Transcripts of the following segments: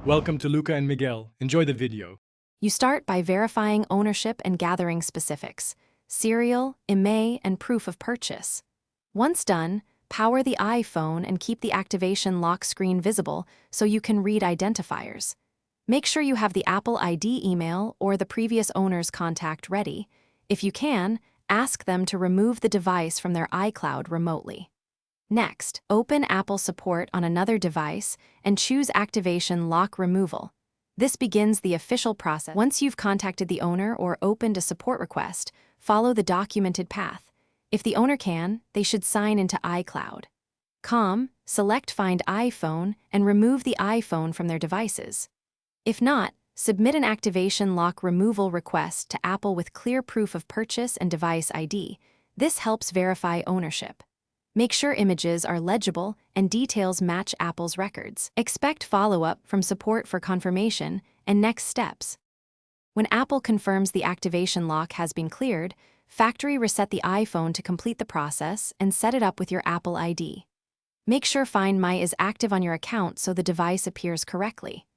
Welcome to Luca and Miguel. Enjoy the video. You start by verifying ownership and gathering specifics, serial, IMEI, and proof of purchase. Once done, power the iPhone and keep the activation lock screen visible so you can read identifiers. Make sure you have the Apple ID email or the previous owner's contact ready. If you can, ask them to remove the device from their iCloud remotely. Next, open Apple support on another device and choose Activation Lock Removal. This begins the official process. Once you've contacted the owner or opened a support request, follow the documented path. If the owner can, they should sign into iCloud. Select Find iPhone and remove the iPhone from their devices. If not, submit an Activation Lock Removal request to Apple with clear proof of purchase and device ID. This helps verify ownership. Make sure images are legible and details match Apple's records. Expect follow-up from support for confirmation and next steps. When Apple confirms the activation lock has been cleared, factory reset the iPhone to complete the process and set it up with your Apple ID. Make sure Find My is active on your account so the device appears correctly.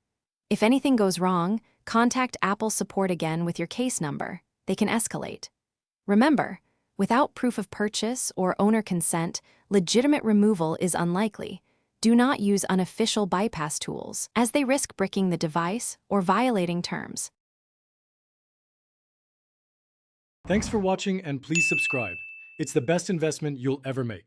If anything goes wrong, contact Apple support again with your case number. They can escalate. Remember, without proof of purchase or owner consent, legitimate removal is unlikely. Do not use unofficial bypass tools, as they risk bricking the device or violating terms. Thanks for watching and please subscribe. It's the best investment you'll ever make.